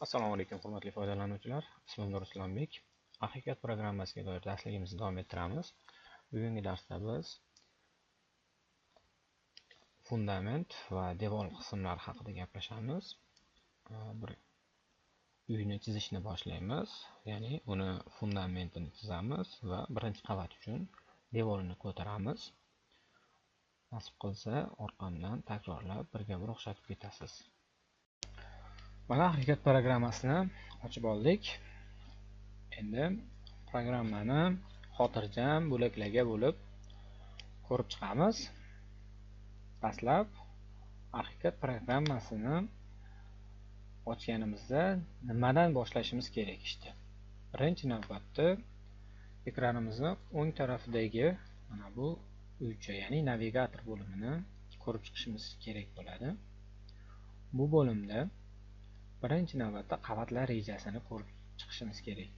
Assalomu alaykum hurmatli foydalanuvchilar. Ismim Ruslanbek. Haqiqat programmasiga doir darsligimizni davom ettiramiz. Bugungi darsda biz fundament va devor qismlari haqida gaplashamiz. Bir uyni chizishni boshlaymiz, ya'ni uni fundamentini chizamiz va birinchi qavat uchun devorini ko'taramiz. Nasib qilsa, orqamdan takrorlab birga bir o'xshatib ketasiz. Mana haqiqat programmasini ochib oldik. Endi programmani xotirjam bo'laklarga bo'lib ko'rib chiqamiz. Dastlab haqiqat programmasini ochganimizda nimadan boshlashimiz kerak ishda? Birinchi navbatda ekranimizni o'ng tarafidagi mana bu uycha, ya'ni navigator bo'limini ko'rib chiqishimiz kerak bo'ladi. Bu bo'limda birinchi navbatda qavatlar rejasini ko'rib chiqishimiz kerak.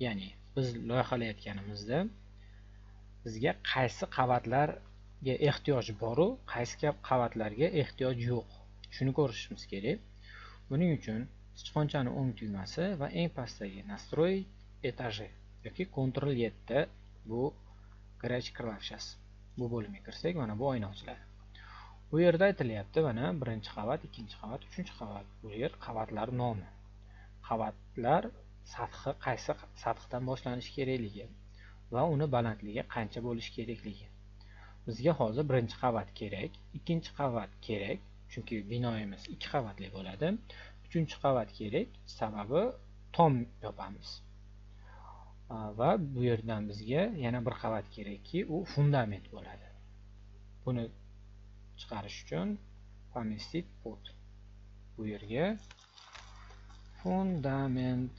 Ya'ni biz loyihalayotganimizda bizga qaysi qavatlarga ehtiyoj bor, qaysi qavatlarga ehtiyoj yo'q, shuni ko'rishimiz kerak. Buning uchun sichqonchani o'ng tugmasi va eng pastdagi nastroy etaji yoki Ctrl 7 bu garaj klavshasi. Bu bo'limga kirsak, mana bu oyna ochiladi. Bu yerda aytilyapti, mana birinchi qavat, ikkinchi qavat, uchinchi qavat. Bu yer qavatlar nomi. Qavatlar sathi qaysi sathdan boshlanishi kerakligi va uni balandligi qancha bo'lishi kerakligi. Bizga hozir birinchi qavat kerak, ikkinchi qavat kerak, chunki binoyimiz 2 qavatli bo'ladi. Uchinchi qavat kerak, sababi tom yopamiz. Va bu yerdan bizga yana bir qavat kerakki, u fundament bo'ladi. Buni chiqarish uchun поместить под bu yerga fundament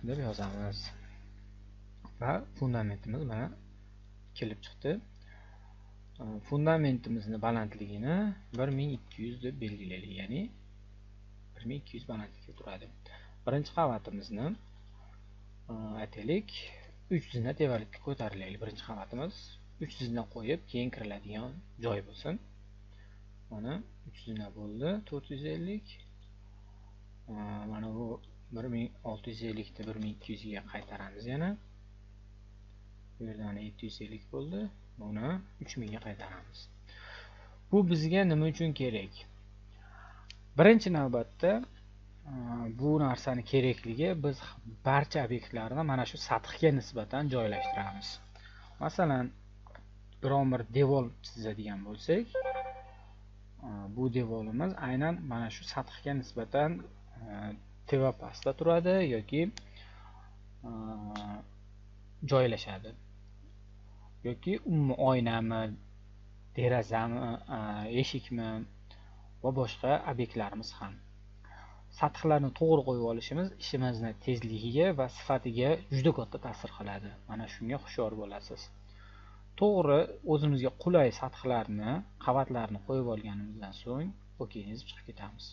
deb yozamiz. Va fundamentimiz mana kelib chiqdi. Fundamentimizni balandligini 1200 deb belgilaylik, ya'ni 1200 balandlikda turadi. Birinchi qavatimizni aytaylik 300 na tevalikka ko'tarilaylik. Birinchi qavatimiz 300 na qo'yib, keyin kiriladigan joy bo'lsin. Mana 300 na bo'ldi, 450. Mana bu 1650 ni 1200 ga qaytaramiz yana. Bu yerdan 750 bo'ldi. Buni 3000 ga qaytaramiz. Bu bizga nima uchun kerak? Birinchi navbatda bu narsani kerakligi, biz barcha obyektlarni mana shu sathga nisbatan joylashtiramiz. Masalan, biron bir devor chizadigan bo'lsak, bu devorimiz aynan mana shu sathga nisbatan teva pastda turadi yoki joylashadi. Yoki umuman oynami, derazami, eshikmi va boshqa obyektlarimiz ham. Sathlarni to'g'ri qo'yib olishimiz ishimizni tezligiga va sifatiga juda katta ta'sir qiladi. Mana shunga hushyor bo'lasiz. To'g'ri o'zimizga qulay sathlarni, qavatlarni qo'yib olganimizdan so'ng okeyni chiqib ketamiz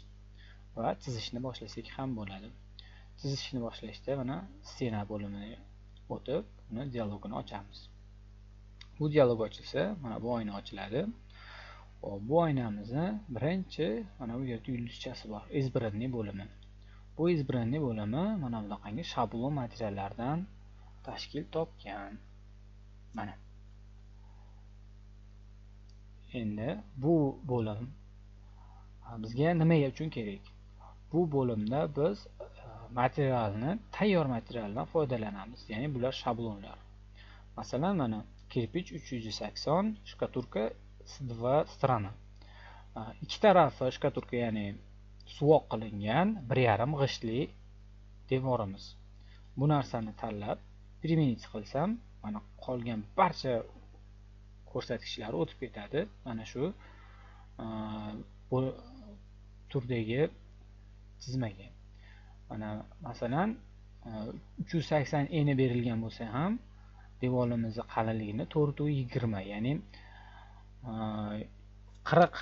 va chizishni boshlasak ham bo'ladi. Chizishni boshlashda mana stena bo'limini o'tib, uni dialogini ochamiz. Bu dialog ochilsa, mana bu oyna ochiladi. Bu oynamizni birinchi mana bu yerda yulduzchasi bor, izbranniy bo'limi. Bu izbranniy bo'limi mana bunaqangi shablon materiallardan tashkil topgan. Mana. Endi bu bo'lim bizga nima uchun kerak? Bu bo'limda biz materialni, tayyor materialdan foydalanamiz. Ya'ni bular shablonlar. Masalan, mana kirpich 380, shkaturka 2 strana. Ikki tarafi shkaturka, ya'ni suvoq qilingan 1,5 g'ishtli devorimiz. Bu narsani tanlab применить qilsam, mana qolgan barcha ko'rsatkichlar o'tib ketadi. Mana shu bu turdagi chizmaga. Mana masalan 380 eni berilgan bo'lsa ham devorimizni qalinligini 420, ya'ni 40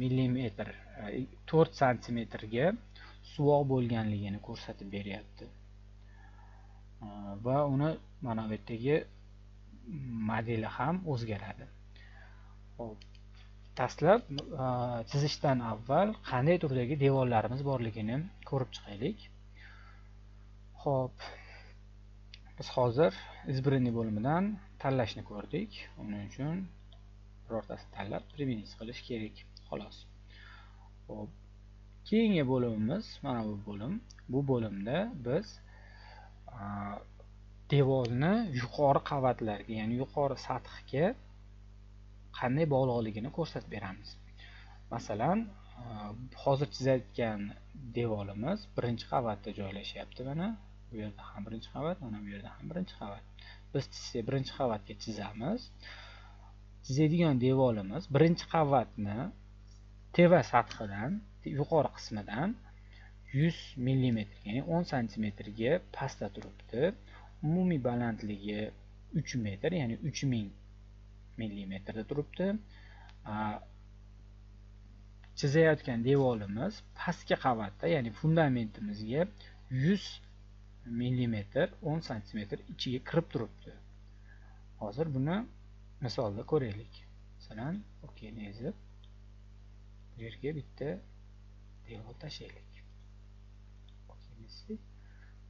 mm 4 cm ga suvoq bo'lganligini ko'rsatib beryapti. Va uni mana bu yerdagi modeli ham o'zgaradi. Xo'p, dastlab chizishdan avval qanday turdagi devorlarimiz borligini ko'rib chiqaylik. Xo'p, biz hozir избранный bo'limidan tanlashni ko'rdik. Uning uchun birortasini tanlab применить qilish kerak. Xolos. Xo'p, keyingi bo'limimiz mana bu bo'lim. Bu bo'limda biz devorni yuqori qavatlarga, ya'ni yuqori sathga qanday bog'liqligini ko'rsatib beramiz. Masalan, hozir chizayotgan devorimiz birinchi qavatda joylashyapti. Mana bu yerda ham birinchi qavat, mana bu yerda ham birinchi qavat. Biz birinchi qavatga chizamiz. Chizadigan devorimiz birinchi qavatni teva sathidan, yuqori qismidan 100 mm, ya'ni 10 cm ga pastda turibdi. Umumiy balandligi 3 metr, ya'ni 3000 mm da turibdi. Chizayotgan devorimiz pastki qavatda, ya'ni fundamentimizga 100 mm 10 cm ichiga kirib turibdi. Hozir buni misolda ko'raylik. Masalan, okeyni ezib bu yerga bitta devor tashlaylik.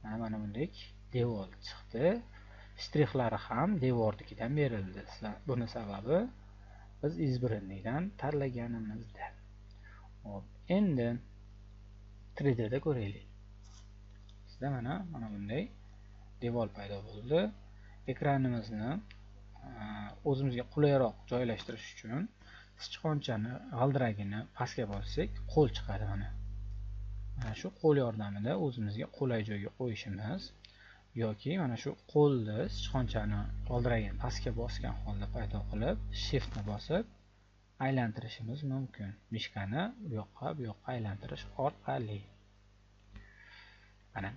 Mana bunday devor chiqdi. Shtrixlari ham devornikidan berildi. Buni sababi biz избранныйdan tanlaganimizda. Hop, endi 3D da ko'raylik. Bizda mana bunday devor paydo bo'ldi. Ekranimizni o'zimizga qulayroq joylashtirish uchun sichqonchani g'ildiragini pastga bossak, qo'l chiqadi mana. Mana shu qo'l yordamida o'zimizga qulay joyga qo'yishimiz yoki mana shu qo'lni sichqonchani g'ildiragini pastga bosgan holda paydo qilib, shift ni bosib aylantirishimiz mumkin. Mishkani bu yoqqa aylantirish orqali. Mana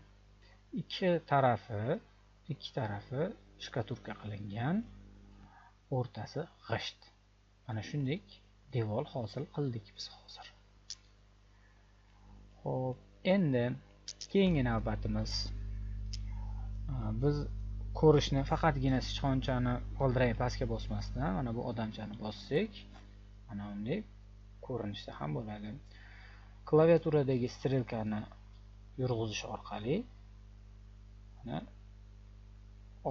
ikki tarafi shkaturka qilingan, o'rtasi g'isht. Mana shunday devor hosil qildik biz hozir. Xo'p, endi keyingi navbatimiz biz ko'rishni faqatgina sichqonchani g'ildiragi pastga bosmasdan mana bu odamchani bossak, mana bunday ko'rinishda ham bo'ladi. Klaviaturadagi strelkani yurg'izish orqali mana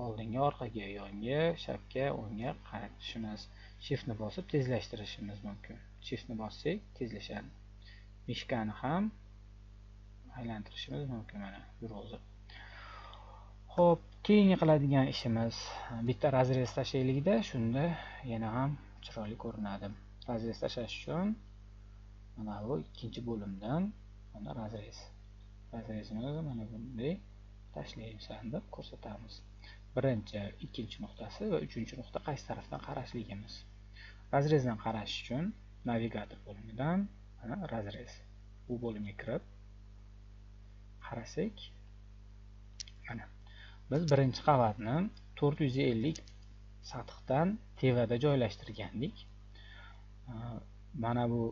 oldinga, orqaga, yonga, chapga, o'ngga qaratishimiz, shift ni bosib tezlashtirishimiz mumkin. Shift ni bossak tezlashadi. Mishkani ham aylantirishimiz mumkin mana yurg'izib. Xo'p, keyingi qiladigan ishimiz bitta razrez tashlaylikda, shunda yana ham chiroyli ko'rinadi. Razrez tashlash uchun mana bu ikkinchi bo'limdan mana razrezimizni mana bunday tashlaymiz deb ko'rsatamiz. Birinchi, ikkinchi nuqtasi va uchinchi nuqta qaysi tarafdan qarashligimiz. Razrezdan qarash uchun navigator bo'limidan mana razrez bu bo'limga kirib qarasak, mana biz birinchi qavatni 450 sathdan tevada joylashtirgandik. Mana bu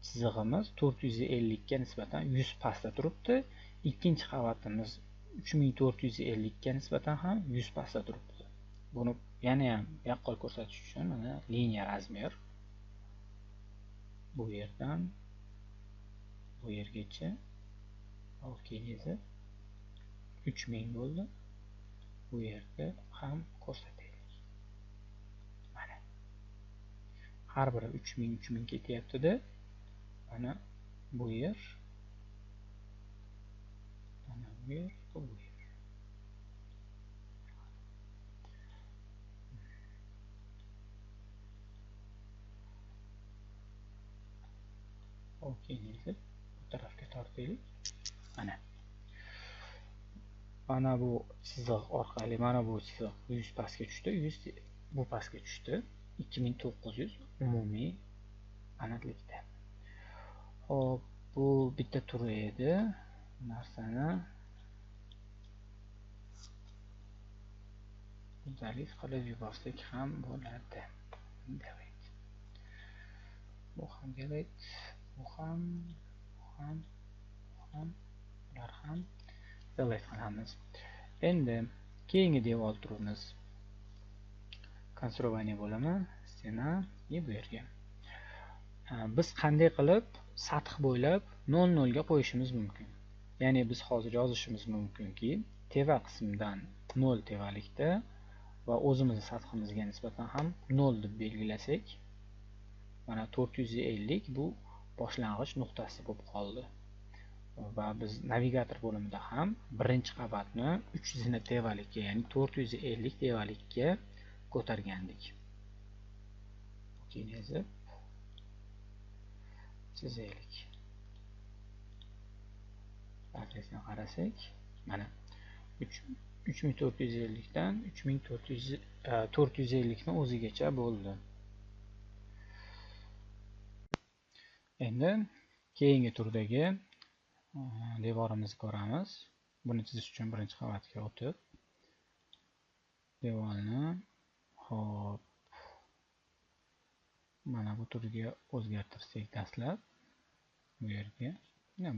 chizig'imiz 450 ga nisbatan 100 pastda turibdi. Ikkinchi qavatimiz 3450 ga nisbatan ham 100 pastda turibdi. Buni yana ham yaqqol ko'rsatish uchun mana liniya razmer bu yerdan bu yergacha okeynizi 3000 bo'ldi. Bu yerda ham ko'rsataylik. Mana har biri 3000 ketyapti-da. Mana bu yer, mana bu yer, bu yer. Okeynizi bu tarafga tortaylik. Mana bu chiziq orqali mana bu chiziq 100 pastga tushdi, 100 bu pastga tushdi. 2900 umumiy aniqlikda. Hop, bu bitta turi edi. Narsani bunchalik qilib yuborsak ham bo'ladi. Delete. Bu ham delete, bu ham ular ham delete qilamiz. Endi keyingi devor turimiz konstruovaniya bo'limi, stena va bu yerga. Biz qanday qilib sath bo'ylab 0 0 ga qo'yishimiz mumkin? Ya'ni biz hozir yozishimiz mumkinki, teva qismidan 0 tevalikda va o'zimizni sathimizga nisbatan ham 0 deb belgilasak, mana 450 bu boshlang'ich nuqtasi bo'lib qoldi. Va biz navigator bo'limida ham birinchi qavatni 300 tevalikka, ya'ni 450 tevalikka ko'targandik. Keyin yozib chizaylik. Adresini qarasak, mana 3450 dan 450 ni o'zigacha bo'ldi. Endi keyingi turdagi devorimizni ko'ramiz. Buni chizish uchun birinchi qavatga o'tib, devorni hop mana bu turga o'zgartirsak dastlab bu yerga,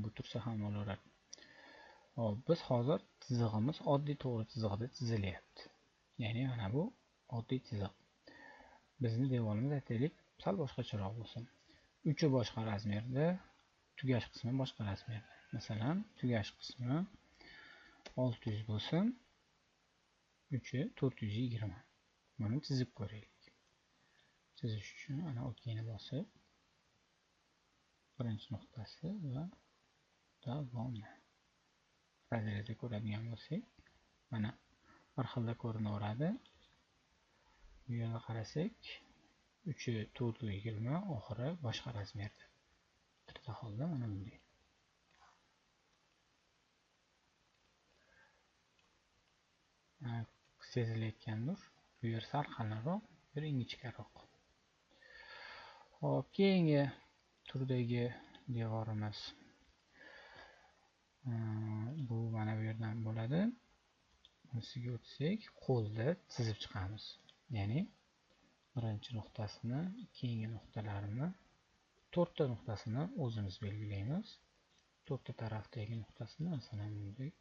bu tursa ham bo'laveradi. Hop, biz hozir chizig'imiz oddiy to'g'ri chiziqda chizilyapti. Ya'ni mana bu oddiy chiziq. Bizni devorimiz aytaylik, sal boshqacharoq bo'lsin. Uchi boshqa razmerda, tugash qismi boshqa razmerda. Masalan, tugash qismi 600 bo'lsin, uchi 420. Buni chizib ko'raylik. Chizish uchun ana o'tgani bosib, birinchi nuqtasi va davomni razreda ko'radigan bo'lsak, mana bir xilda ko'rinaveradi. Bu yerga qarasak, uchi 420, oxiri boshqa razmerda. Bitta holda mana bunday. Sezilayotgandir. Bu yer sal qalinroq, bu yer ingichkaroq. Hop, keyingi turdagi devorimiz bu mana bu yerdan bo'ladi. Bunisiga o'tsak, qo'lda chizib chiqamiz. Ya'ni birinchi nuqtasini, keyingi nuqtalarini, 4 ta nuqtasini o'zimiz belgilaymiz. 4 ta tarafdagi nuqtasini masalan bunday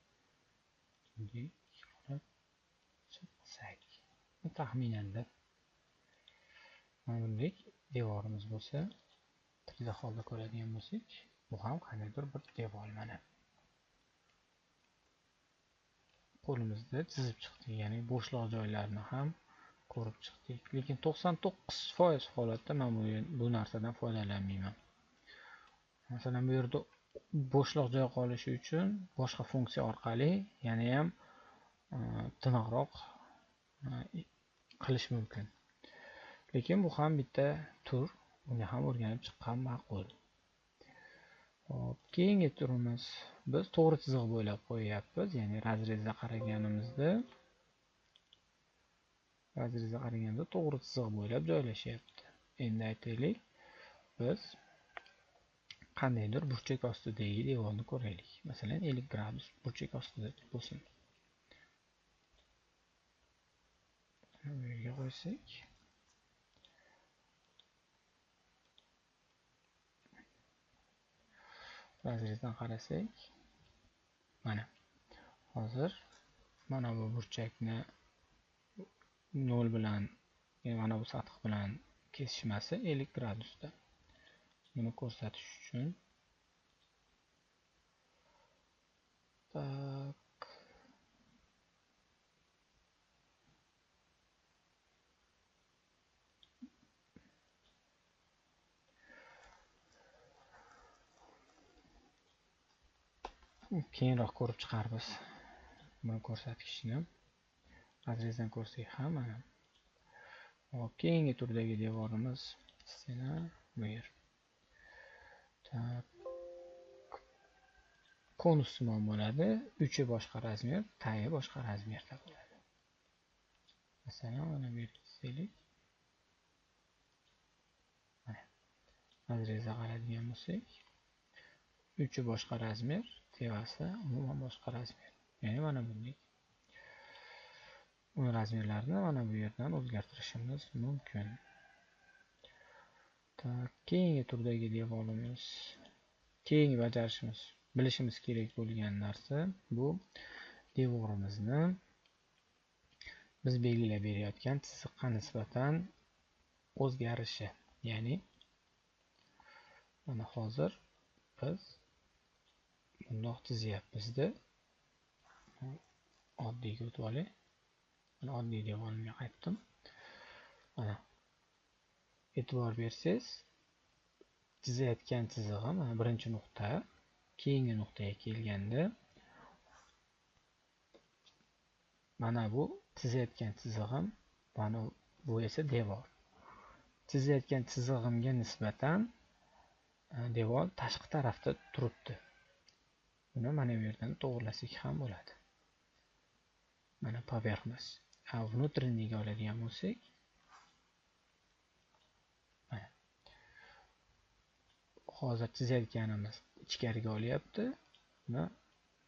qilib chizsak, taxminanda mana bunday devorimiz bo'lsa, 3D holda ko'radigan bo'lsak, bu ham qandaydir bir devor mana. Qo'limizda chizib chiqdik, ya'ni bo'shliq joylarni ham ko'rib chiqdik. Lekin 99% holatda men bu narsadan foydalanmayman. Masalan, bu yerda bo'shliq joy qolishi uchun boshqa funksiya orqali yana ham tiniqroq qilish mumkin. Lekin bu ham bitta tur, uni ham o'rganib chiqqan ma'qul. Hop, keyingi turimiz biz to'g'ri chiziq bo'ylab qo'yyapmiz, ya'ni razrezda qaraganimizda to'g'ri chiziq bo'ylab joylashyapti. Endi aytaylik, biz qandaydir burchak ostidagi devorni ko'raylik. Masalan, 50 gradus burchak ostida bo'lsin. Bu yerga qo'ysak, razrezdan qarasak, mana hozir mana bu burchakni 0 bilan, ya'ni mana bu sath bilan kesishmasi 50 gradusda. Buni ko'rsatish uchun keyinroq ko'rib chiqarmiz. Buni ko'rsatishni razrezdan ko'rsak ham mana. Hop, keyingi turdagi devorimiz stena bu yer. Konus simon bo'ladi, uchi boshqa razmer, tayi boshqa razmerda bo'ladi. Masalan, mana bu yerga chizaylik. Razrezga qaraydigan bo'lsak, uchi boshqa razmer, tevasi umuman boshqa razmer. Ya'ni mana bunday. Uni razmerlarini mana bu yerdan o'zgartirishimiz mumkin. Keyingi turdagi devorimiz, keyingi bajarishimiz, bilishimiz kerak bo'lgan narsa bu devorimizni biz belgilab berayotgan chiziqqa nisbatan o'zgarishi. Ya'ni mana hozir biz bundoq chizyapmizda. Oddiyga o'tib olay. Mana oddiy devorimga qaytdim. Mana e'tibor bersangiz, chizayotgan chizig'im mana birinchi nuqta, keyingi nuqtaga kelganda mana bu chizayotgan chizig'im, mana bu esa devor. Chizayotgan chizig'imga nisbatan devor tashqi tarafda turibdi. Buni mana bu yerdan to'g'irlasak ham bo'ladi. Mana поверхность. Внутреннийga oladigan bo'lsak, mana hozir chizayotganimiz ichkariga olyapti. Buni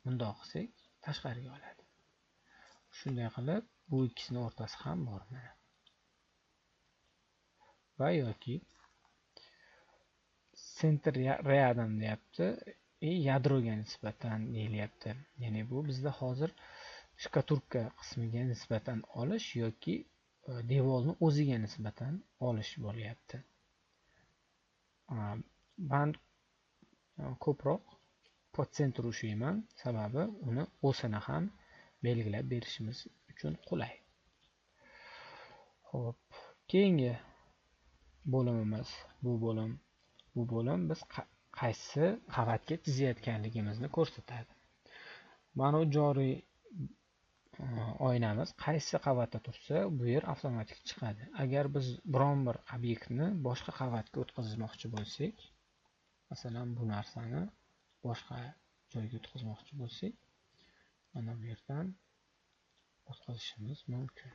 bundoq qilsak tashqariga oladi. Shunday qilib bu ikkisining o'rtasi ham bor mana. Va yoki center rядом deyapti, yadroga nisbatan deyilyapti. Ya'ni bu bizda hozir shkaturka qismiga nisbatan olish yoki devorni o'ziga nisbatan olish bo'lyapti. Men ko'proq pod center ushlayman, sababi uni o'sini ham belgilab berishimiz uchun qulay. Xo'p, keyingi bo'limimiz bu bo'lim biz qaysi qavatga chizayotganligimizni ko'rsatadi. Mana joriy oynamiz qaysi qavatda tursa, bu yer avtomatik chiqadi. Agar biz biron bir obyektni boshqa qavatga o'tkazmoqchi bo'lsak, masalan bu narsani boshqa joyga o'tkazmoqchi bo'lsak, mana bu yerdan o'tkazishimiz mumkin.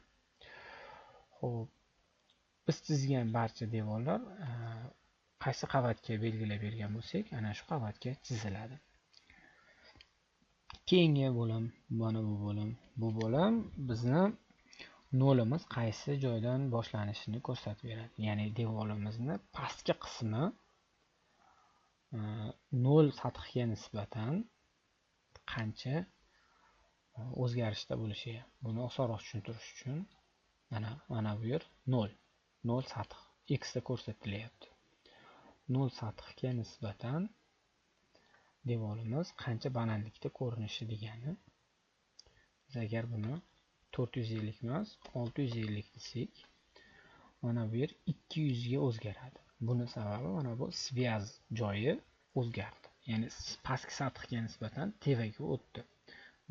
Xo'p, biz chizgan barcha devorlar qaysi qavatga belgilab bergan bo'lsak, ana shu qavatga chiziladi. Keyingi bo'lim, mana bu bo'lim. Bu bo'lim bizni nolimiz qaysi joydan boshlanishini ko'rsatib beradi. Ya'ni devorimizni pastki qismi nol sathiga nisbatan qancha o'zgarishda bo'lishi. Buni osonroq tushuntirish uchun mana bu yer 0 sath x da ko'rsatilyapti. 0 sathga nisbatan devorimiz qancha balandlikda ko'rinishi degani. Biz agar buni 450 emas, 650 desak, mana bu yer 200 ga o'zgaradi. Buni sababi mana bu svязь joyi o'zgardi. Ya'ni pastki sathga nisbatan tevaga o'tdi.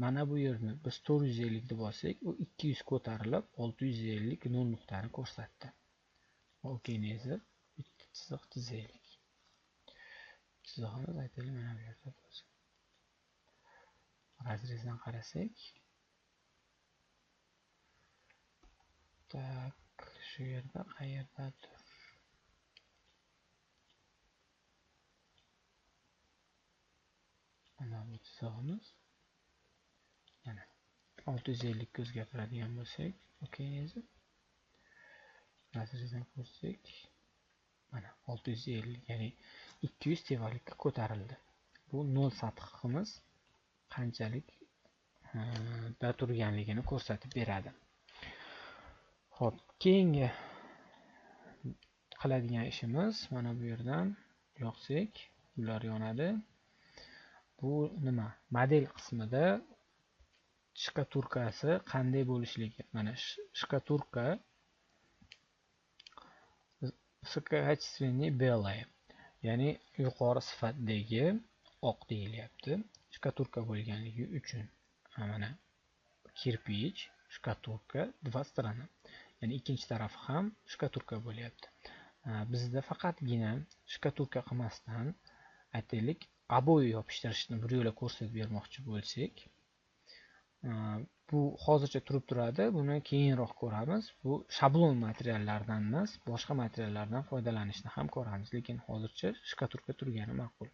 Mana bu yerni biz 450 deb olsak, u 200 ko'tarilib 650 0 nuqtani ko'rsatdi. Okey, neyse, bitta chiziq chizaylik. Chizig'imiz aytaylik mana bu yerda bo'lsin. Razrezdan qarasak, tak, shu yerda qayerdadir. Mana bu chizig'imiz. Mana 650 ga o'zgartiradigan bo'lsak, okey neyse. Razrezdan ko'rsak, mana 650, ya'ni 200 tevalikka ko'tarildi. Bu 0 sathimiz qanchalik da turganligini ko'rsatib beradi. Xo'p, keyingi qiladigan ishimiz mana bu yerdan yoqsak, bular yonadi. Bu nima? Model qismida shkaturkasi qanday bo'lishligi. Mana shkaturka высококачественный белый, ya'ni yuqori sifatdagi oq deyilyapti. Shkaturka bo'lganligi uchun mana kirpich, shkaturka, два стороны. Ya'ni ikkinchi tarafi ham shkaturka bo'lyapti. Bizda faqatgina shkaturka qilmasdan aytaylik, oboy yopishtirishni bir yo'la ko'rsatib bermoqchi bo'lsak, bu hozircha turib turadi, buni keyinroq ko'ramiz. Bu shablon materiallardan emas, boshqa materiallardan foydalanishni ham ko'ramiz, lekin hozircha shkaturka turgani ma'qul.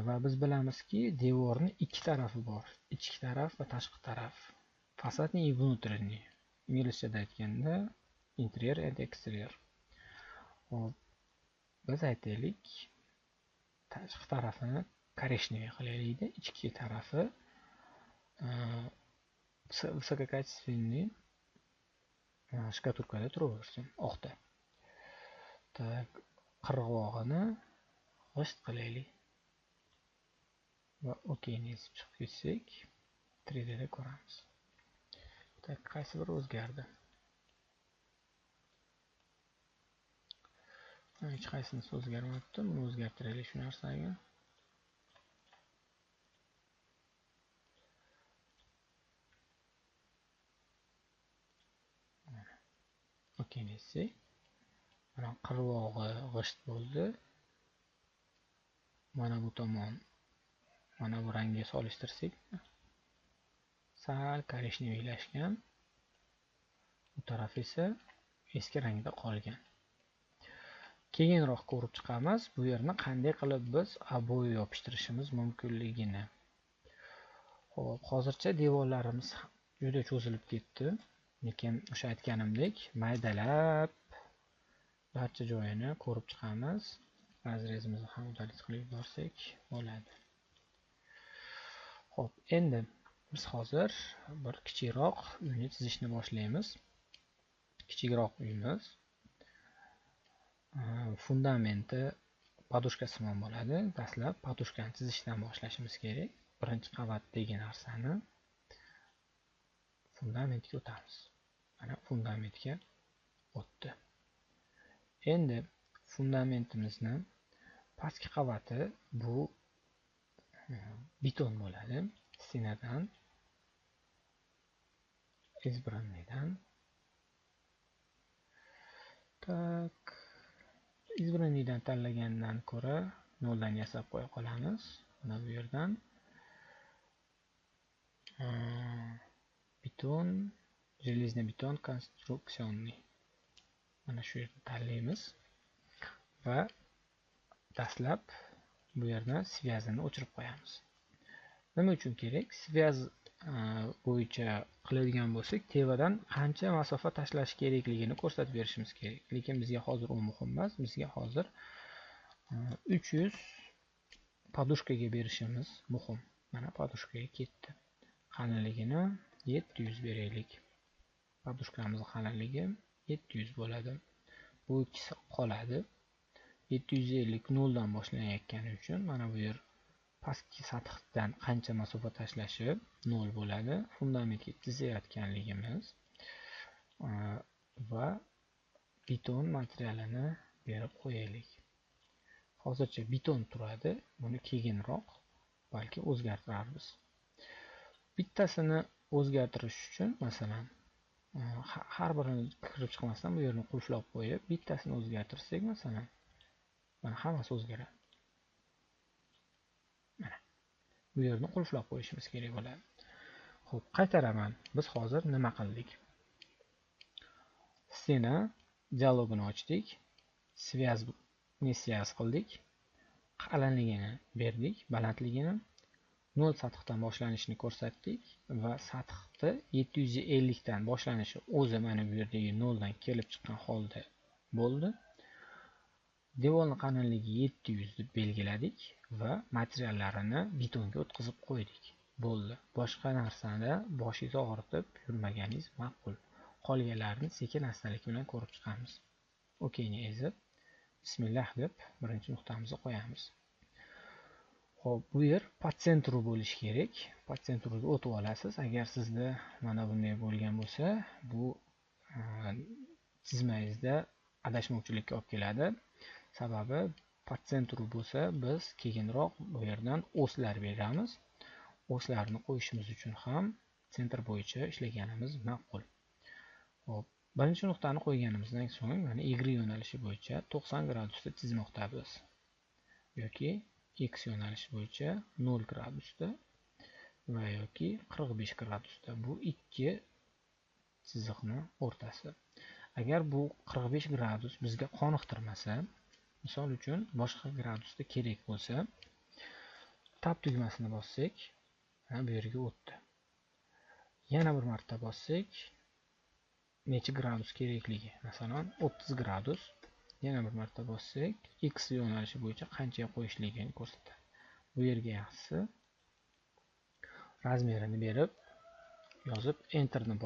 Va biz bilamizki, devorning ikki tarafi bor, ichki taraf va tashqi taraf. Fasadniy va внутренний. Inglizchada aytganda interior and exterior. Biz aytaylik, tashqi tarafini koreshneviy qilaylik, ichki tarafi высококачественный shkaturkada turaversin, oqda. Tak, qirg'og'ini g'isht qilaylik. va OK ni chiqib ketsak, 3D da ko'ramiz. Tak, qaysi biri o'zgardi? Hech qaysinisi o'zgarmayapti. Buni o'zgartiraylik shu narsaga. OK desak, mana qirg'og'i g'isht bo'ldi. Mana bu tomon, mana bu rangga solishtirsak, sal koreshneviylashgan. Bu taraf esa eski rangda qolgan. Keyinroq ko'rib chiqamiz, bu yerni qanday qilib biz oboy yopishtirishimiz mumkinligini. Xo'p, hozircha devorlarimiz juda cho'zilib ketdi. Lekin o'sha aytganimdek, maydalab barcha joyini ko'rib chiqamiz. Razrezimizni ham udalit qilib yuborsak bo'ladi. Xo'p, endi biz hozir bir kichikroq uyni chizishni boshlaymiz. Kichikroq uyimiz fundamenti podushkasimon bo'ladi. Dastlab podushkani chizishdan boshlashimiz kerak. Birinchi qavat degan narsani fundamentga o'tamiz. Mana fundamentga o'tdi. Endi fundamentimizni pastki qavati bu beton bo'ladi. Stinadan, izbrannidan. Tak, izbrannidan tanlagandan ko'ra noldan yasab qo'ya qolamiz. Mana bu yerdan beton, железный beton konstruksionniy. Mana shu yerni tanlaymiz va dastlab bu yerdan svyazini o'chirib qo'yamiz. Nima uchun kerak? Svyaz bo'yicha qiladigan bo'lsak, tevadan qancha masofa tashlash kerakligini ko'rsatib berishimiz kerak. Lekin bizga hozir u muhim emas. Bizga hozir 300 podushkaga berishimiz muhim. Mana podushkaga ketdi. Qalinligini 700 beraylik. Podushkamizning qalinligi 700 bo'ladi. Bu ikkisi qoladi. 750 noldan boshlanayotgani uchun mana bu yer pastki sathdan qancha masofa tashlashi 0 bo'ladi. Fundamentga chizayotganligimiz va beton materialini berib qo'yaylik. Hozircha beton turadi. Buni keyinroq balki o'zgartiramiz. Bittasini o'zgartirish uchun, masalan, har birini kirib chiqmasdan bu yerni qulflab qo'yib, bittasini o'zgartirsak, masalan, mana hammasi o'zgaradi. Mana bu yerni qulflab qo'yishimiz kerak bo'ladi. Xo'p, qaytaraman. Biz hozir nima qildik? Stena dialogini ochdik. Svyaz qildik. Qalinligini berdik, balandligini 0 sathdan boshlanishini ko'rsatdik va sathni 750 dan boshlanishi o'zi mana bu yerdagi 0 dan kelib chiqqan holda bo'ldi. Devorning qalinligi 700 deb belgiladik va materiallarini betonga o'tkazib qo'ydik. Bo'ldi. Boshqa narsada boshingizni og'ritib yurmaganingiz ma'qul. Qolganlarini sekin-astalik bilan ko'rib chiqamiz. OK ni ezib, bismillah deb birinchi nuqtamizni qo'yamiz. Xo'p, bu yer podsentru bo'lishi kerak. Podsentruga o'tib olasiz. Agar sizda mana bunday bo'lgan bo'lsa, bu chizmangizda adashmovchilikka olib keladi. Sababi podsentru bo'lsa, biz keyinroq bu yerdan oslar beramiz. Oslarni qo'yishimiz uchun ham sentr bo'yicha ishlaganimiz ma'qul. Xo'p, birinchi nuqtani qo'yganimizdan so'ng mana Y yo'nalishi bo'yicha 90 gradusda chizmoqdamiz. Yoki X yo'nalishi bo'yicha 0 gradusda va yoki 45 gradusda. Bu ikki chiziqni o'rtasi. Agar bu 45 gradus bizga qoniqtirmasa, misol uchun boshqa gradusda kerak bo'lsa, tab tugmasini bossak, mana bu yerga o'tdi. Yana bir marta bossak, necha gradus kerakligi, masalan 30 gradus. Yana bir marta bossak, X yo'nalishi bo'yicha qancha qo'yishligini ko'rsatadi. Bu yerga yaxshisi razmerini berib, yozib enterni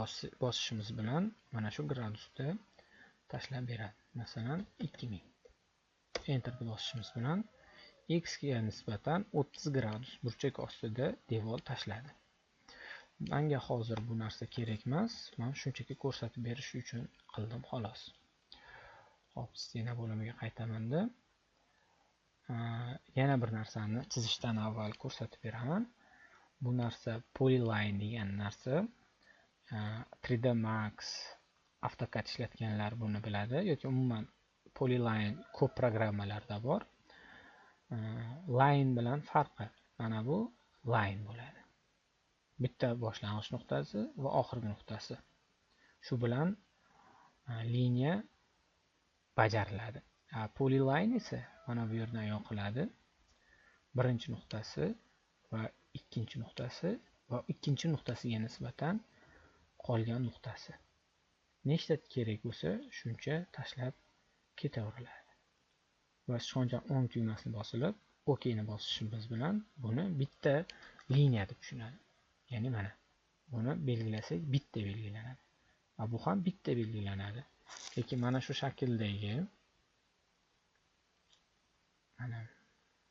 bosishimiz bilan mana shu gradusda tashlab beradi. Masalan 2000. Enterni bosishimiz bilan x ga nisbatan 30 gradus burchak ostida devor tashladi. Menga hozir bu narsa kerak emas. Men shunchaki ko'rsatib berish uchun qildim xolos. Xo'p, stena bo'limiga qaytaman-da. Yana bir narsani chizishdan avval ko'rsatib beraman. Bu narsa Polyline degan narsa. 3D Max, AutoCAD ishlatganlar buni biladi yoki umuman Polyline ko'p programmalarda bor. Line bilan farqi mana bu line bo'ladi. Bitta boshlang'ich nuqtasi va oxirgi nuqtasi. Shu bilan liniya bajariladi. Polyline esa mana bu yerdan yoqiladi. Birinchi nuqtasi va ikkinchi nuqtasi va ikkinchi nuqtasiga nisbatan qolgan nuqtasi. Nechta kerak bo'lsa, shuncha tashlab ketaveriladi. Va ishoncham o'ng tugmasini bosilib, OK ni bosishimiz bilan buni bitta liniya deb tushunadi. Ya'ni mana buni belgilasak bitta belgilanadi. Va bu ham bitta belgilanadi. Lekin mana shu shakldagi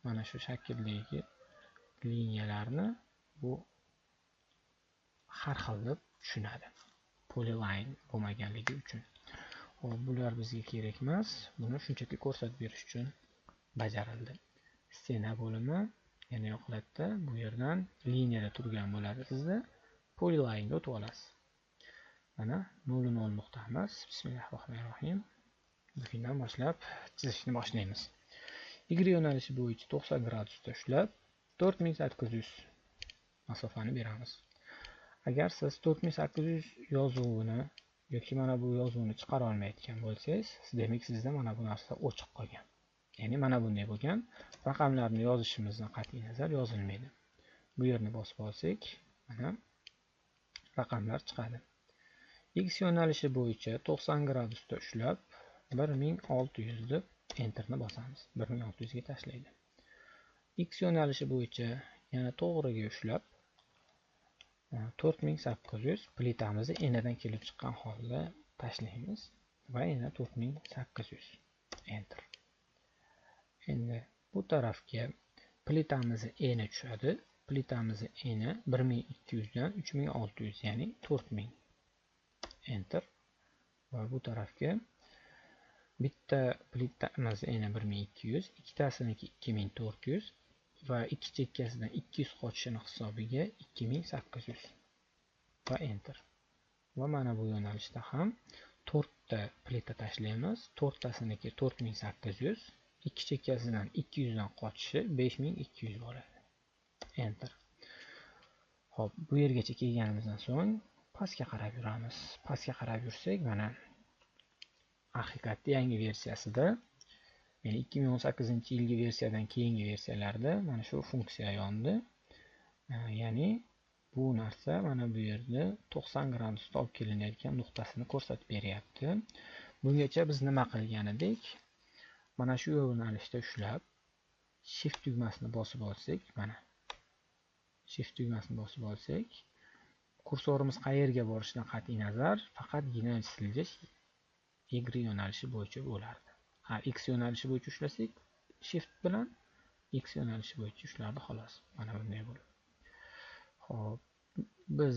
mana shu shakldagi liniyalarni bu har xil deb tushunadi. Polyline bo'lmaganligi uchun. Xo'p, bular bizga kerak emas. Buni shunchaki ko'rsatib berish uchun bajarildi. Stena bo'limi yana yoqlatda bu yerdan liniyada turgan bo'ladi sizda. Polyline ga o'tib olasiz. Mana 0,0 nuqtamiz. Bismillahirrohmanirrohim. Bugundan boshlab chizishni boshlaymiz. Y yo'nalishi bo'yicha 90 gradusda ushlab 4800 masofani beramiz. Agar siz 4800 yozuvini yoki mana bu yozuvni chiqara olmayotgan bo'lsangiz, demak sizda mana bu narsa o'chiq qolgan. Ya'ni mana bunday bo'lgan. Raqamlarni yozishimizdan qat'iy nazar yozilmaydi. Bu yerni bosib olsak, mana raqamlar chiqadi. X yo'nalishi bo'yicha 90 gradusda ushlab 1600 deb enter ni bosamiz. 1600 ga tashlaydi. X yo'nalishi bo'yicha yana to'g'riga ushlab 4800 plitamizni enadan kelib chiqqan holda tashlaymiz va yana 4800 enter. Endi bu tarafga plitamizni eni tushadi. Plitamizni eni 1200 dan 3600, ya'ni 4000 enter. Va bu tarafga bitta plitamizni eni 1200, ikkitasiniki 2400 va ikki chekkasidan 200 qochishini hisobiga 2800 va enter. Va mana bu yo'nalishda ham 4 ta plita tashlaymiz. 4 tasiniki 4800, ikki chekkasidan 200 dan qochishi 5200 bo'ladi. Enter. Xo'p, bu yergacha kelganimizdan so'ng pastga qarab yuramiz. Pastga qarab yursak, mana haqiqatda yangi versiyasida, ya'ni 2018-yilgi versiyadan keyingi versiyalarda mana shu funksiya yondi. Ya'ni bu narsa mana bu yerda 90 gradusda olib kelinayotgan nuqtasini ko'rsatib beryapti. Bungacha biz nima qilgan edik? Mana shu yo'nalishda ushlab shift tugmasini bosib olsak, mana shift tugmasini bosib olsak, kursorimiz qayerga borishidan qat'iy nazar faqatgina siljish Y yo'nalishi bo'yicha bo'lardi. X yo'nalishi bo'yicha ushlasak, shift bilan X yo'nalishi bo'yicha ushlardi xolos. Mana bunday bo'ladi. Xo'p, biz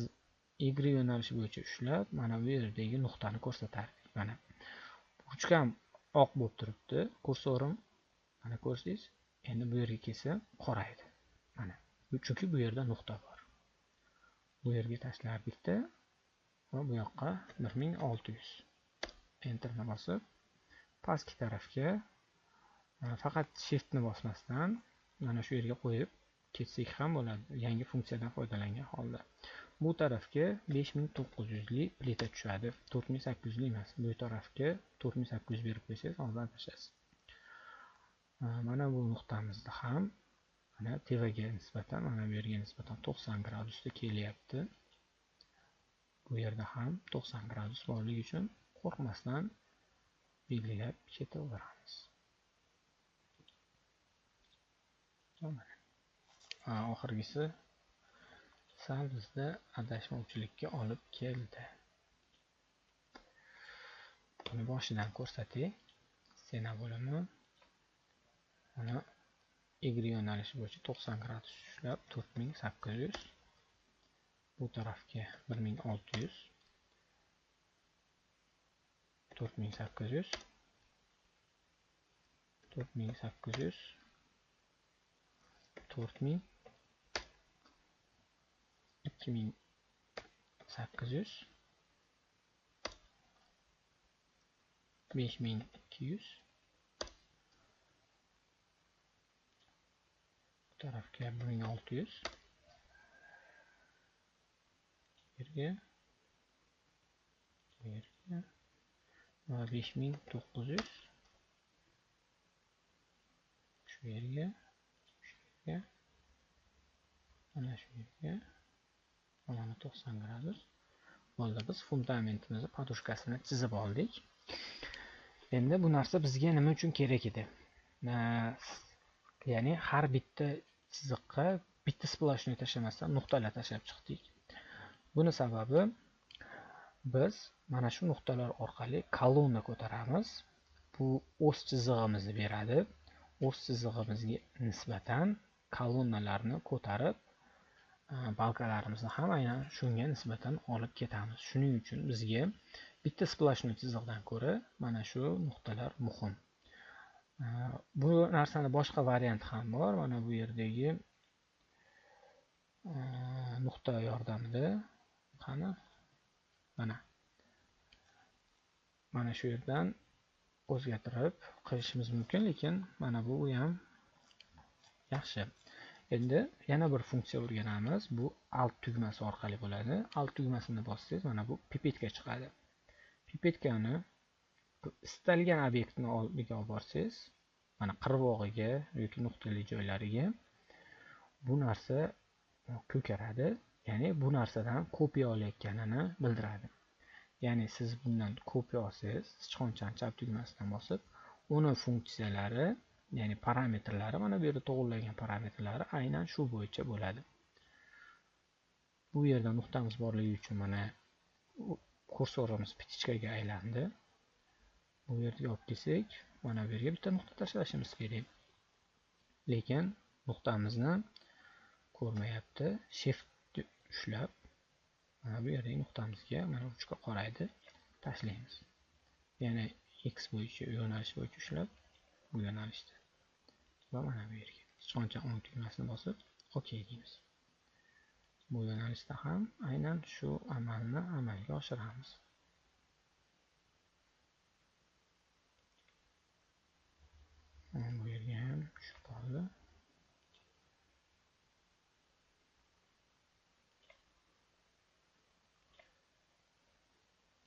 Y yo'nalishi bo'yicha ushlab, mana bu yerdagi nuqtani ko'rsatardik. Mana uchqam oq bo'lib turibdi. Kursorim mana ko'rsangiz, endi bu yerga kelsa qoraydi. Mana. Chunki bu yerda nuqta bor. Bu yerga tashlardikda va bu yoqqa 1600. Enter ni bosib, pastki tarafga faqat shift ni bosmasdan mana shu yerga qo'yib ketsak ham bo'ladi. Yangi funksiyadan foydalangan holda. Bu tarafga 5900 lik plita tushadi. 4800 lik emas. Bu tarafga 4800 berib qo'ysangiz, oldan tashlaysiz. Mana bu nuqtamizda ham mana tevaga nisbatan, mana bu yerga nisbatan 90 gradusda kelyapti. Bu yerda ham 90 gradus borligi uchun qo'rqmasdan belgilab ketaveramiz. Oxirgisi sal bizda adashmovchilikka olib keldi. Buni boshidan ko'rsatay. Stena bo'limi. Mana Y yo'nalishi bo'yicha 90 gradus ushlab 4800, bu tarafga 1600, 4800, 4800, 4000, 2800, 5200, bu tarafga 1600, yerga va 5900, shu yerga, mana shu yerga, mana 90 gradus. Bo'ldi, biz fundamentimizni podushkasini chizib oldik. Endi bu narsa bizga nima uchun kerak edi? Ya'ni har bitta chiziqqa bitta sploshni tashlamasdan nuqtalar tashlab chiqdik. Buni sababi biz mana shu nuqtalar orqali kolonna ko'taramiz. Bu o'z chizig'imizni beradi. O'z chizig'imizga nisbatan kolonnalarni ko'tarib, balkalarimizni ham aynan shunga nisbatan olib ketamiz. Shuning uchun bizga bitta splashni chiziqdan ko'ra mana shu nuqtalar muhim. Bu narsani boshqa variant ham bor. Mana bu yerdagi nuqta yordamida qani mana shu yerdan o'zgartirib qilishimiz mumkin, lekin mana bu ham yaxshi. Endi yana bir funksiya o'rganamiz. Bu alt tugmasi orqali bo'ladi. Alt tugmasini bossangiz mana bu pipetka chiqadi. Pipetkani istalgan obyektni oldiga olib borsangiz, mana qirg'og'iga yoki nuqtali joylariga bu narsa ko'karadi. Ya'ni bu narsadan kopiya olayotganini bildiradi. Ya'ni siz bundan kopiya olsangiz, sichqonchani chap tugmasidan bosib, uni funksiyalari, ya'ni parametrlari, mana bu yerda to'g'irlangan parametrlari aynan shu bo'yicha bo'ladi. Bu yerda nuqtamiz borligi uchun mana kursorimiz pitichkaga aylandi. Bu yerga olib kelsak, mana bu yerga bitta nuqta tashlashimiz kerak. Lekin nuqtamizni ko'rmayapti. Shift ushlab mana bu yerdagi nuqtamizga mana uchga qoraydi tashlaymiz. Yana X bo'yicha, yo'nalish bo'yicha ushlab bu yo'nalishda va mana bu yerga sichqoncha o'ng tugmasini bosib OK deymiz. Bu yo'nalishda ham aynan shu amalni amalga oshiramiz. Bu yerga ham tushib qoldi.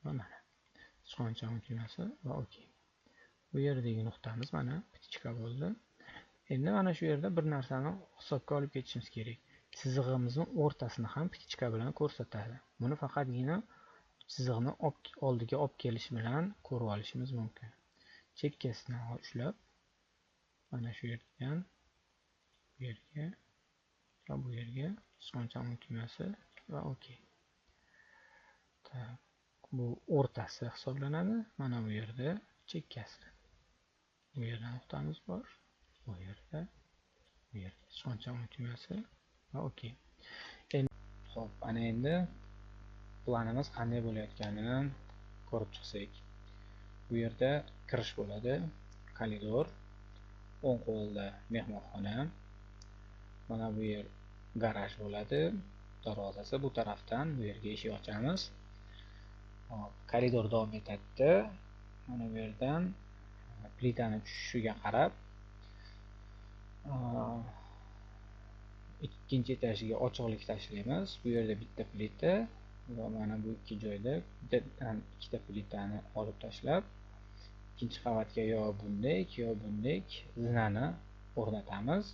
Va mana sichqoncha o'ng tugmasi va OK. Bu yerdagi nuqtamiz mana pitichka bo'ldi. Endi mana shu yerda bir narsani hisobga olib ketishimiz kerak. Chizig'imizning o'rtasini ham pitichka bilan ko'rsatadi. Buni faqatgina chiziqni oldiga olib kelish bilan ko'rib olishimiz mumkin. Chekkasidan ushlab mana shu yerdan bu yerga va bu yerga sichqoncha o'ng tugmasi va OK. Bu o'rtasi hisoblanadi. Mana bu yerda chekkasi. Bu yerda nuqtamiz bor. Bu yerda sichqoncha o'ng tugmasi va OK. Xo'p, ana endi planimiz qanday bo'layotganini ko'rib chiqsak. Bu yerda kirish bo'ladi, koridor, o'ng qo'lda mehmonxona. Mana bu yer garaj bo'ladi, darvozasi bu tarafdan bu yerga eshik ochamiz. Hop, koridor davom etadi. Mana bu yerdan plitani tushishiga qarab ikkinchi etajga ochiqlik tashlaymiz. Bu yerda bitta plita va mana bu ikki joyda ikkita plitani olib tashlab, ikkinchi qavatga yo bunday zinani o'rnatamiz.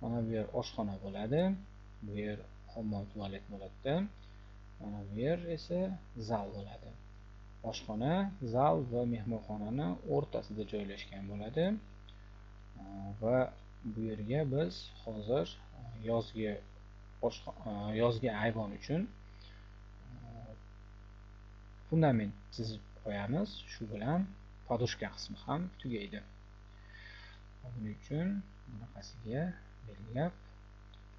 Mana bu yer oshxona bo'ladi. Bu yer hammom tualet bo'ladi. Mana bu yer esa zal bo'ladi. Oshxona, zal va mehmonxonani o'rtasida joylashgan bo'ladi. Va bu yerga biz hozir yozgi ayvon uchun fundament chizib qo'yamiz. Shu bilan podushka qismi ham tugaydi. Buning uchun bunaqasiga belgilab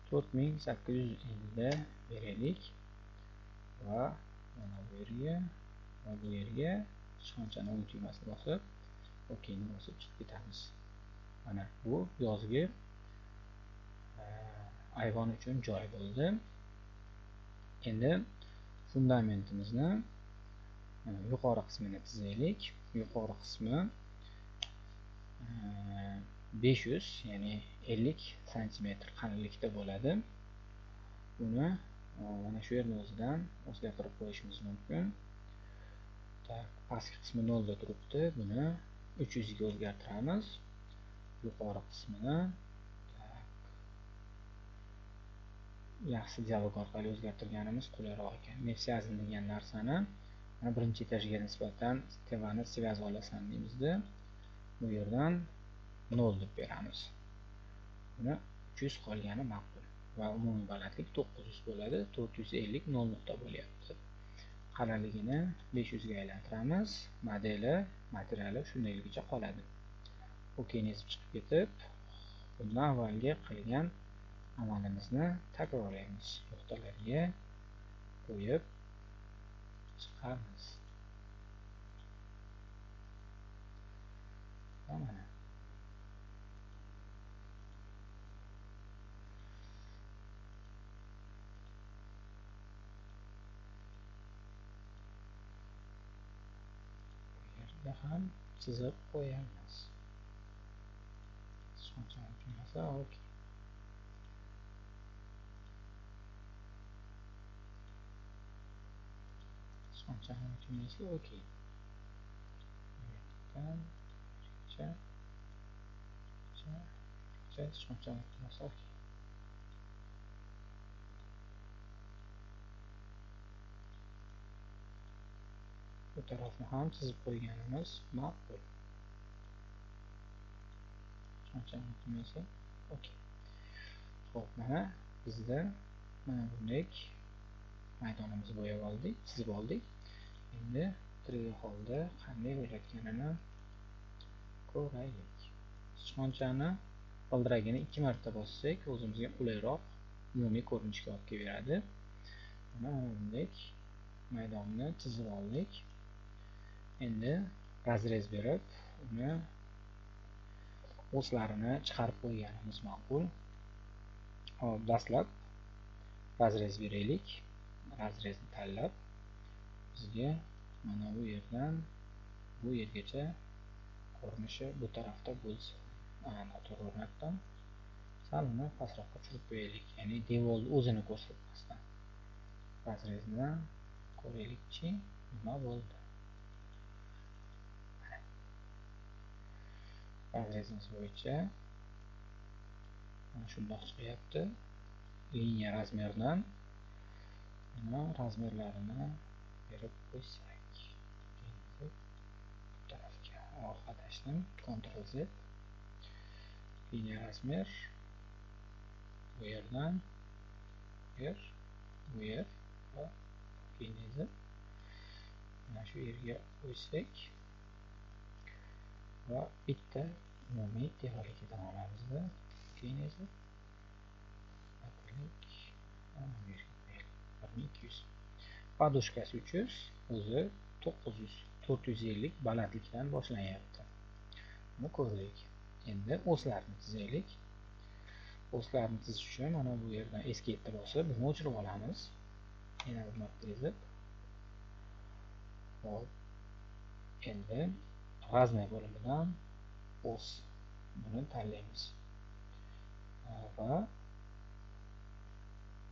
4850 beraylik va mana bu yerga va bu yerga sichqonchani o'ng tugmasini bosib OK ni bosib chiqib ketamiz. Mana bu yozgi ayvon uchun joy bo'ldi. Endi fundamentimizni yuqori qismini chizaylik. Yuqori qismi 500 ya'ni 50 sm qalinlikda bo'ladi. Buni mana shu yerning o'zidan o'zgartirib qo'yishimiz mumkin. Pastki qismi 0 da turibdi. Buni 300 ga o'zgartiramiz. Yuqori qismini yaxshi dialog orqali o'zgartirganimiz qulayroq ekan. Nefsiazm degan narsani mana birinchi etajga nisbatan tevani svязь olasan deymizda. Bu yerdan 0 deb beramiz. Buni 300 qolgani ma'qul va umumiy balandlik 900 bo'ladi. 450 0 nuqta bo'lyapti. Qalinligini 500 ga aylantiramiz. Materiali shundayligicha qoladi. OK ni chiqib ketib, bundan avvalgi qilgan amalimizni takrorlaymiz. Nuqtalarga qo'yib chiqamiz. Mana bu yerda ham chizib qo'yamiz. Sichqonchani tugmasi OK. Sichqonchani tugmasi OK. Sichqonchani tugmasi OK. Bu tarafni ham chizib qo'yganimiz ma'qul. Sichqonchani tugmasi OK. Xo'p, mana bizda mana bunday maydonimizni bo'yab oldik, chizib oldik. Endi 3D holda qanday bo'layotganini ko'raylik. Sichqonchani g'ildiragini 2 marta bossak, o'zimizga qulayroq umumiy ko'rinishga olib keladi. Mana bunday maydonni chizib oldik. Endi razrez berib, uni o'slarini chiqarib qo'yganimiz ma'qul. Hop, dastlab razrez beraylik. Razrezni tanlab bizga mana bu yerdan bu yergacha ko'rinishi bu tarafda bo'lsin. Noto'g'ri o'rnatdim. Sal uni pastroqqa tushirib qo'yaylik, ya'ni devorni o'zini ko'rsatmasdan. Razrezni ko'raylikchi, nima bo'ldi. Razrezimiz bo'yicha mana shundoq chiqyapti. Liniya razmeridan mana razmerlarini berib qo'ysak. Bu tarafga orqa tashdim, Ctrl Z. Liniya razmer bu yerdan bu yer va liniya mana shu yerga qo'ysak va bitta umumiy devorligidan olamizda. Liniya aytaylik 1200. Podushkasi 300, o'zi 900, 450 balandlikdan boshlanyapti. Buni ko'rdik. Endi o'slarni chizaylik. O'slarni chizish uchun mana bu yerdan escape bosib, buni o'chirib olamiz. Yana bir marta ezib. Hop. Endi razmer bo'limidan o's buni tanlaymiz. Va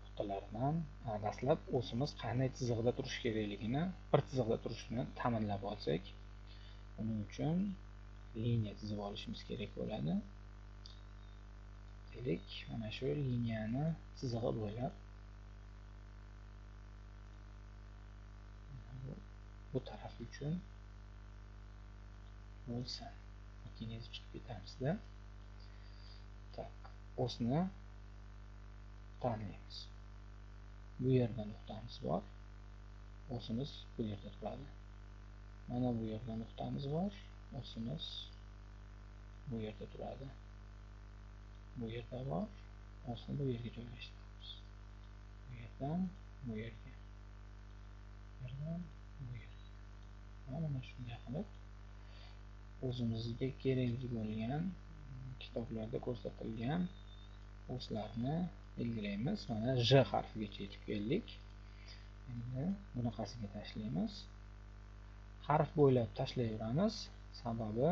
nuqtalardan dastlab o'simiz qanday chizig'ida turishi kerakligini, bir chizig'ida turishini ta'minlab olsak, buning uchun liniya chizib olishimiz kerak bo'ladi. Deylik, mana shu liniyani chizig'i bo'ylab bu taraf uchun bo'lsin. Keyin chiqib ketamizda. Tak, o'sni tanlaymiz. Bu yerda nuqtamiz bor. O'simiz bu yerda turadi. Mana bu yerda nuqtamiz bor. O'simiz bu yerda turadi. bu yerda bor. Osni bu yerga joylashtiramiz. Bu yerdan bu yerga. Bu yerdan bu yerga. Mana shunday qilib o'zimizga kerakli bo'lgan kitoblarda ko'rsatilgan oslarni belgilaymiz. Mana J harfigacha yetib keldik. Endi bunaqasiga tashlaymiz. Harf bo'ylab tashlayveramiz. Sababi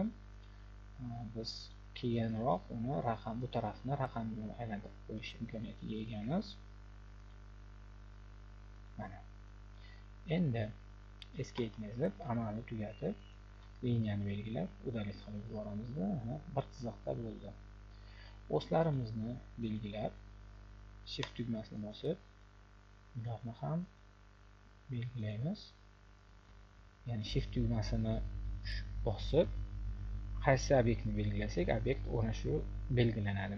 biz keyinroq uni raqam bu tarafni raqamga aylantirib qo'yish imkoniyatiga egamiz. Mana. Endi escape yozib, amalni tugatib, liniyani belgilab, udalik qilib yuboramiz. Bir chiziqda bo'ldi. Oslarimizni belgilab, shift tugmasini bosib, ularni ham belgilaymiz. Ya'ni shift tugmasini bosib, qaysi obyektni belgilasak, obyekt ona shu belgilanadi.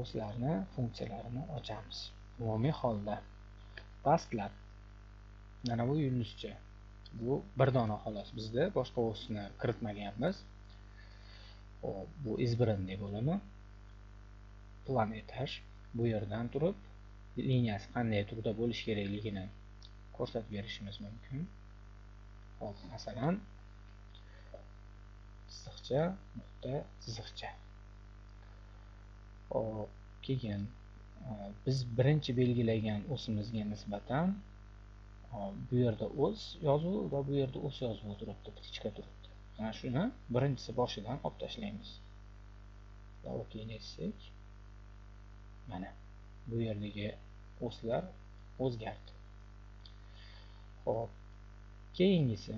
Oslarni funksiyalarini ochamiz. Umumiy holda dastlab mana bu yulduzcha. Bu bir dona xolos. Bizda boshqa osni kiritmaganmiz. Hop, bu izbirinli bo'limi. Plan etaj. Bu yerdan turib, liniyasi qanday turda bo'lish kerakligini ko'rsatib berishimiz mumkin. Hop, masalan, chiziqcha, nuqta, chiziqcha. Hop, keyin biz birinchi belgilagan osimizga nisbatan bu yerda o'z yozuvi va bu yerda o'z yozuvi turibdi, tikchka turibdi. Mana shuni birinchisi boshidan olib tashlaymiz. Va OK desak, mana bu yerdagi o'slar o'zgardi. Xo'p, keyingisi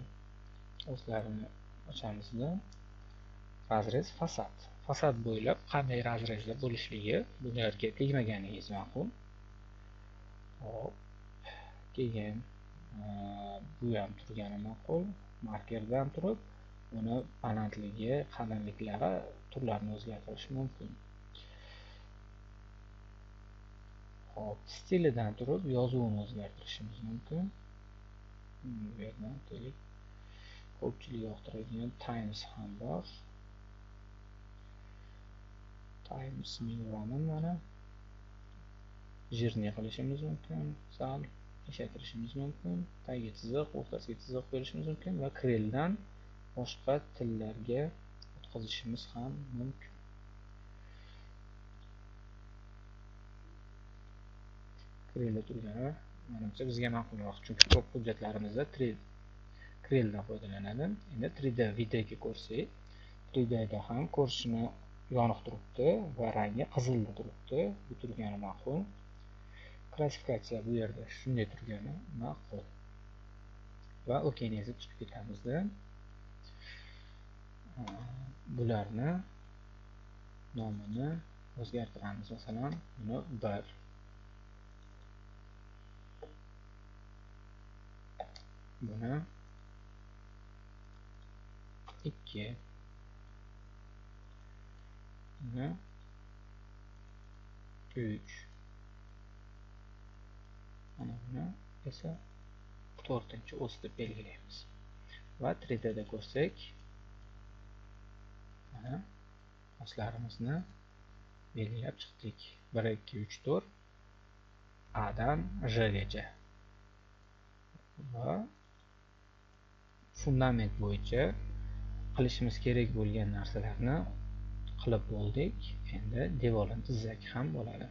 o'slarni ochamiz-da, razrez fasad. Fasad bo'ylab qanday razrezda bo'lishligi bularga tegmaganingiz ma'qul. Hop, keyin bu ham turgani ma'qul. Markerdan turib, uni balandligi, qalinliklari turlarini o'zgartirish mumkin. Hop, stilidan turib yozuvini o'zgartirishimiz mumkin. Bu yerdan kelik ko'pchilik yoqtiradigan Times ham bor. Times New Roman mana jirni qilishimiz mumkin, sal ishlatishimiz mumkin, tagiga chiziq, o'rtasiga chiziq qo'yishimiz mumkin va kreldan boshqa tillarga o'tkazishimiz ham mumkin. Krelda turgani menimcha bizga ma'qulroq, chunki ko'p hujjatlarimizda kreldan foydalanadi. Endi 3D videoga ko'rsak, 3Dda ham ko'rishni yoniq turibdi va rangi qizilda turibdi. Bu turgani ma'qul. Klassifikatsiya bu yerda shunday turgani ma'qul. Va OK ni yozib chiqib ketamizda. Bularni nomini o'zgartiramiz. Masalan, buni 1, buni 2, buni 3, mana buni esa 4-o's deb belgilaymiz. Va 3D da ko'rsak, mana o'slarimizni belgilab chiqdik. 1, 2, 3, 4 A dan J gacha. Va fundament bo'yicha qilishimiz kerak bo'lgan narsalarni qilib bo'ldik. Endi devorni chizsak ham bo'ladi.